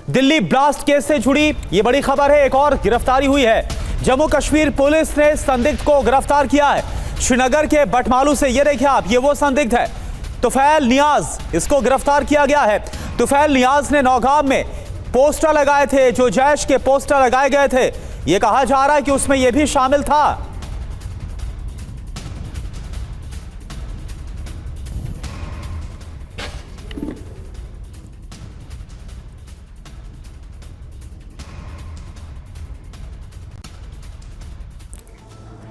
Delhi blast case से जुड़ी ये बड़ी खबर है। एक और गिरफ्तारी हुई है। जम्मू कश्मीर पुलिस ने संदिग्ध को गिरफ्तार किया है। श्रीनगर के बटमालू से, ये देखिए आप, ये वो संदिग्ध है तुफैल नियाज, इसको गिरफ्तार किया गया है। तुफैल नियाज ने नौगाम में पोस्टर लगाए थे, जो जैश के पोस्टर लगाए गए थे, ये कहा जा रहा है कि उसमें यह भी शामिल था।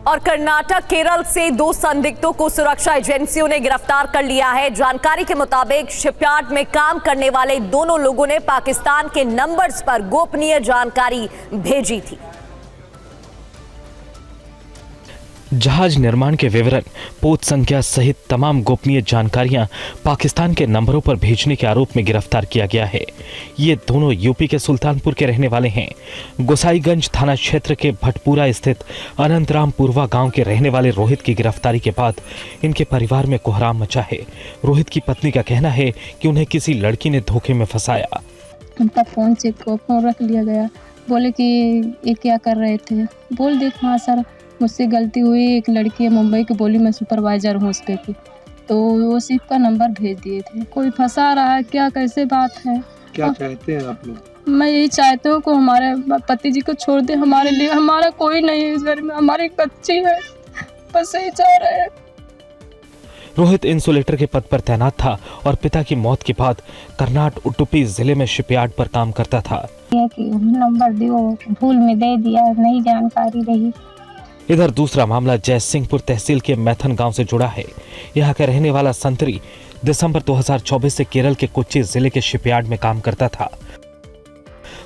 और कर्नाटक केरल से 2 संदिग्धों को सुरक्षा एजेंसियों ने गिरफ्तार कर लिया है। जानकारी के मुताबिक शिपयार्ड में काम करने वाले दोनों लोगों ने पाकिस्तान के नंबर्स पर गोपनीय जानकारी भेजी थी। जहाज निर्माण के विवरण, पोत संख्या सहित तमाम गोपनीय जानकारियां पाकिस्तान के नंबरों पर भेजने के आरोप में गिरफ्तार किया गया है। ये दोनों यूपी के सुल्तानपुर के रहने वाले हैं। गोसाईगंज थाना क्षेत्र के भटपुरा स्थित अनंतराम पूर्वा गांव के रहने वाले रोहित की गिरफ्तारी के बाद इनके परिवार में कोहराम मचा है। रोहित की पत्नी का कहना है कि उन्हें किसी लड़की ने धोखे में फंसाया। उनका फोन रख लिया गया। बोले कि ये क्या कर रहे थे, बोल देख हाँ सर मुझसे गलती हुई, एक लड़की है मुंबई की, बोली मैं सुपरवाइजर हूँ उस पे की, तो वो सिर्फ का नंबर भेज दिए थे। कोई फंसा रहा है क्या, कैसे बात है? क्या चाहते हैं आप लोग? मैं यही चाहती हूँ कि हमारे पति जी को छोड़ दे, हमारे लिए, हमारा कोई नहीं है इस घर में, हमारी एक बच्ची है, बस यही चाह रहे हैं। रोहित इंसुलेटर के पद पर तैनात था और पिता की मौत के बाद कर्नाटक उडुपी जिले में शिपयार्ड पर काम करता था। नंबर दियो, भूल में दे दिया, नहीं जानकारी रही। इधर दूसरा मामला जयसिंहपुर तहसील के मैथन गांव से जुड़ा है। यहाँ का रहने वाला संतरी दिसंबर 2024 से केरल के कोच्चि जिले के शिपयार्ड में काम करता था।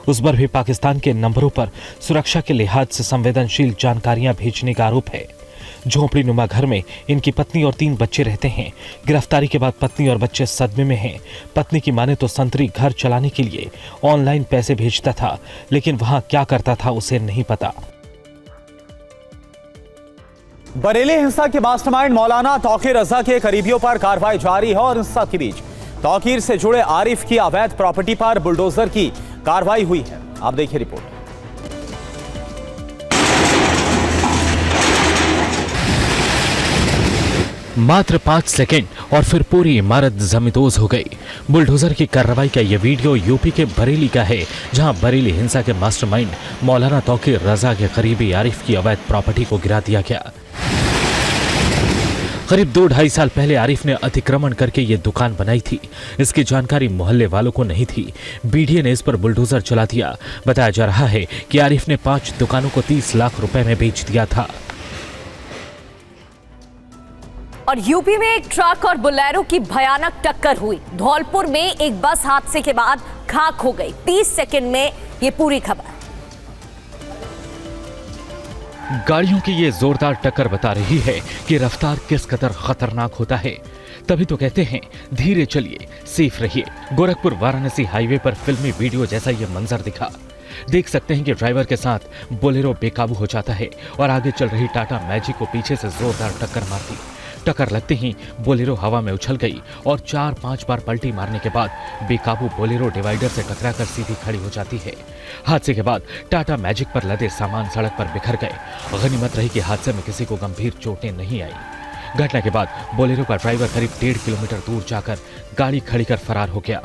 उस पर भी पाकिस्तान के नंबरों पर सुरक्षा के लिहाज से संवेदनशील जानकारियां भेजने का आरोप है। झोंपड़ी नुमा घर में इनकी पत्नी और 3 बच्चे रहते हैं। गिरफ्तारी के बाद पत्नी और बच्चे सदमे में हैं। पत्नी की माने तो संतरी घर चलाने के लिए ऑनलाइन पैसे भेजता था, लेकिन वहां क्या करता था उसे नहीं पता। बरेली हिंसा के मास्टरमाइंड मौलाना तौकीर रजा के करीबियों पर कार्रवाई जारी है और हिंसा के बीच तौकीर से जुड़े आरिफ की अवैध प्रॉपर्टी पर बुलडोजर की कार्रवाई हुई है। आप देखिए रिपोर्ट। मात्र 5 सेकंड और फिर पूरी इमारत जमींदोज हो गई। बुलडोजर की कार्रवाई का यह वीडियो यूपी के बरेली का है, जहां बरेली हिंसा के मास्टरमाइंड मौलाना तौकीर रजा के करीबी आरिफ की अवैध प्रॉपर्टी को गिरा दिया गया। करीब 2-2.5 साल पहले आरिफ ने अतिक्रमण करके ये दुकान बनाई थी। इसकी जानकारी मोहल्ले वालों को नहीं थी। बीडीए ने इस पर बुलडोजर चला दिया। बताया जा रहा है कि आरिफ ने 5 दुकानों को 30 लाख रुपए में बेच दिया था। और यूपी में एक ट्रक और बोलेरो की भयानक टक्कर हुई। धौलपुर में एक बस हादसे के बाद खाक हो गई। 30 सेकंड में ये पूरी खबर। गाड़ियों की ये जोरदार टक्कर बता रही है कि रफ्तार किस कदर खतरनाक होता है। तभी तो कहते हैं धीरे चलिए, सेफ रहिए। गोरखपुर वाराणसी हाईवे पर फिल्मी वीडियो जैसा ये मंजर दिखा। देख सकते हैं कि ड्राइवर के साथ बोलेरो बेकाबू हो जाता है और आगे चल रही टाटा मैजिक को पीछे से जोरदार टक्कर मारती। टक्कर लगते ही बोलेरो हवा में उछल गई और 4-5 बार पलटी मारने के बाद बेकाबू बोलेरो डिवाइडर से टकराकर सीधी खड़ी हो जाती है। हादसे के बाद टाटा मैजिक पर लदे सामान सड़क पर बिखर गए। गनीमत रही कि हादसे में किसी को गंभीर चोटें नहीं आई। घटना के बाद बोलेरो का ड्राइवर करीब 1.5 किलोमीटर दूर जाकर गाड़ी खड़ी कर फरार हो गया।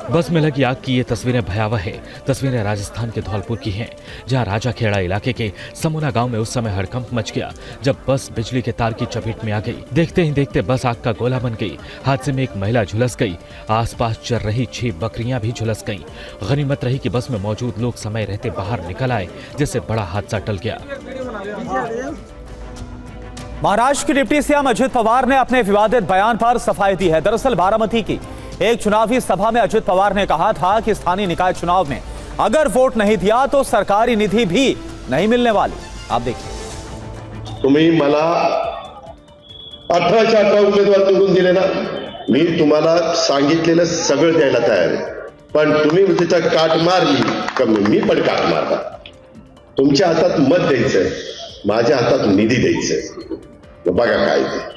बस में लगी आग की ये तस्वीरें भयावह है। तस्वीरें राजस्थान के धौलपुर की हैं, जहां राजाखेड़ा इलाके के समोना गांव में उस समय हड़कंप मच गया जब बस बिजली के तार की चपेट में आ गई। देखते ही देखते बस आग का गोला बन गई। हादसे में एक महिला झुलस गई। आसपास चल रही 6 बकरियां भी झुलस गईं। गनीमत रही कि बस में मौजूद लोग समय रहते बाहर निकल आए, जिससे बड़ा हादसा टल गया। महाराष्ट्र के डिप्टी सीएम अजित पवार ने अपने विवादित बयान पर सफाई दी है। दरअसल बारामती की एक चुनावी सभा में अजित पवार ने कहा था कि स्थानीय निकाय चुनाव में अगर वोट नहीं दिया तो सरकारी निधि भी नहीं मिलने वाली। आप देखिए। तुम्ही मला 18 उमेदवार निवडून दिले ना, मी तुम्हाला सांगितलेलं सगळं द्यायला तयार आहे, पण तुम्ही तिचा काट मारली कमी, मी पण काट मारला। तुमच्या हातात मत द्यायचंय, माझ्या हातात निधी द्यायचंय, बघा काय ते।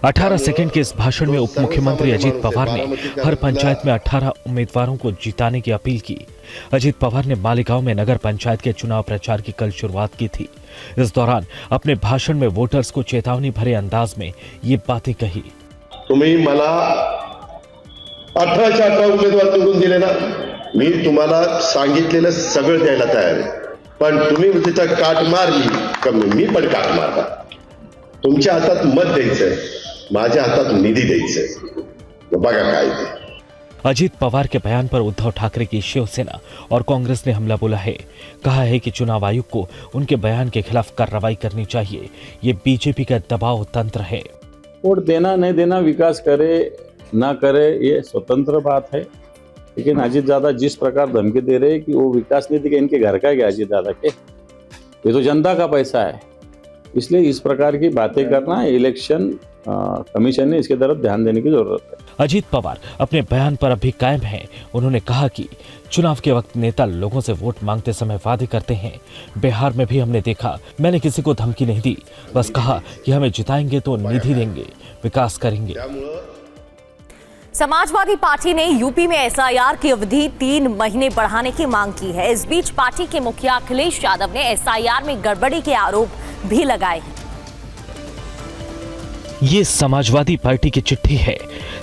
18 सेकंड के इस भाषण में उप मुख्यमंत्री अजीत पवार ने हर पंचायत में 18 उम्मीदवारों को जिताने की अपील की। अजीत पवार ने मालेगांव में नगर पंचायत के चुनाव प्रचार की कल शुरुआत की थी। इस दौरान अपने भाषण में वोटर्स को चेतावनी भरे अंदाज में ये बातें कही। तुम्ही मला 18च्या 18 उमेदवार निवडून दिले ना, मी तुम्हाला सांगितलेलं सगळं द्यायला तयार आहे, पण तुम्ही तिथं काट मारली का मी पण काट मारला। तुमच्या हातात मत द्यायचंय, माझ्या हातात निधी द्यायचंय, बघा काय ते। अजीत पवार के बयान पर उद्धव ठाकरे की शिवसेना और कांग्रेस ने हमला बोला है। कहा है कि चुनाव आयोग को उनके बयान के खिलाफ कार्रवाई करनी चाहिए। ये बीजेपी का दबाव तंत्र है। वोट देना नहीं देना, विकास करे ना करे ये स्वतंत्र बात है, लेकिन अजीत दादा जिस प्रकार धमकी दे रहे हैं कि वो विकास नहीं दिखे, इनके घर का है अजीत दादा के, ये तो जनता का पैसा है। इसलिए इस प्रकार की बातें करना इलेक्शन कमीशन ने इसके तरफ ध्यान देने की जरूरत है। अजीत पवार अपने बयान पर अभी कायम हैं। उन्होंने कहा कि चुनाव के वक्त नेता लोगों से वोट मांगते समय वादे करते हैं। बिहार में भी हमने देखा, मैंने किसी को धमकी नहीं दी, बस कहा कि हमें जिताएंगे तो निधि देंगे, विकास करेंगे। समाजवादी पार्टी ने यूपी में एसआईआर की अवधि 3 महीने बढ़ाने की मांग की है। इस बीच पार्टी के मुखिया अखिलेश यादव ने एसआईआर में गड़बड़ी के आरोप भी लगाए हैं। ये समाजवादी पार्टी की चिट्ठी है।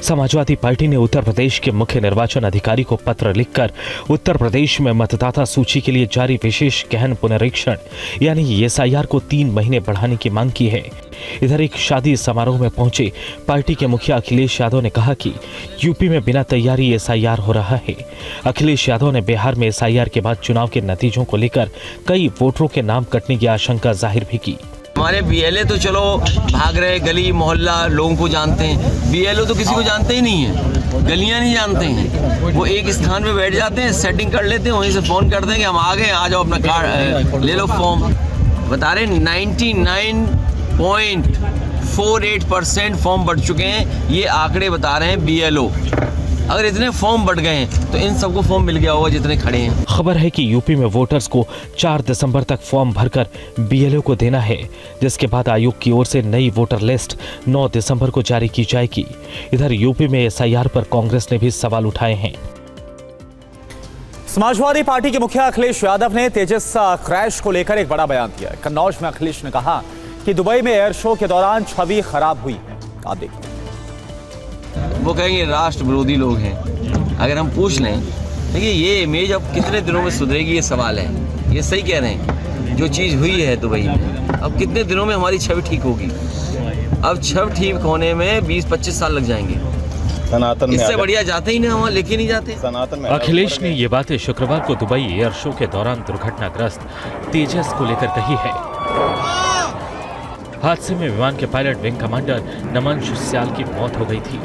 समाजवादी पार्टी ने उत्तर प्रदेश के मुख्य निर्वाचन अधिकारी को पत्र लिखकर उत्तर प्रदेश में मतदाता सूची के लिए जारी विशेष गहन पुनरीक्षण यानी एसआईआर को 3 महीने बढ़ाने की मांग की है। इधर एक शादी समारोह में पहुंचे पार्टी के मुखिया अखिलेश यादव ने कहा कि यूपी में बिना तैयारी एसआईआर हो रहा है। अखिलेश यादव ने बिहार में एसआईआर के बाद चुनाव के नतीजों को लेकर कई वोटरों के नाम कटने की आशंका जाहिर भी की। हमारे बीएलए तो चलो भाग रहे, गली मोहल्ला लोगों को जानते हैं, बीएलओ तो किसी को जानते ही नहीं है, गलियां नहीं जानते हैं। वो एक स्थान पे बैठ जाते हैं, सेटिंग कर लेते हैं, वहीं से फ़ोन करते हैं कि हम आ गए, आ जाओ अपना कार्ड ले लो फॉर्म। बता रहे 99.48% फॉर्म बढ़ चुके हैं, ये आंकड़े बता रहे हैं बीएलओ। अगर इतने फॉर्म बढ़ गए हैं तो इन सबको फॉर्म मिल गया होगा जितने खड़े हैं। खबर है कि यूपी में वोटर्स को 4 दिसंबर तक फॉर्म भरकर बीएलओ को देना है, जिसके बाद आयोग की ओर से नई वोटर लिस्ट 9 दिसंबर को जारी की जाएगी। इधर यूपी में एसआईआर पर कांग्रेस ने भी सवाल उठाए हैं। समाजवादी पार्टी के मुखिया अखिलेश यादव ने तेजस क्रैश को लेकर एक बड़ा बयान दिया। कन्नौज में अखिलेश ने कहा कि दुबई में एयर शो के दौरान छवि खराब हुई है। आप देखिए। वो कहेंगे राष्ट्र विरोधी लोग हैं। अगर हम पूछ लें, देखिए ये इमेज अब कितने दिनों में सुधरेगी, ये सवाल है। ये सही कह रहे हैं, जो चीज़ हुई है दुबई में, अब कितने दिनों में हमारी छवि ठीक होगी। अब छवि ठीक होने में 20-25 साल लग जाएंगे। सनातन इससे बढ़िया जाते ही ना, वहाँ लेके नहीं जाते। सनातन में अखिलेश ने ये बातें शुक्रवार को दुबई एयर शो के दौरान दुर्घटनाग्रस्त तेजस को लेकर कही है। हादसे में विमान के पायलट विंग कमांडर नमन शुस्याल की मौत हो गई थी।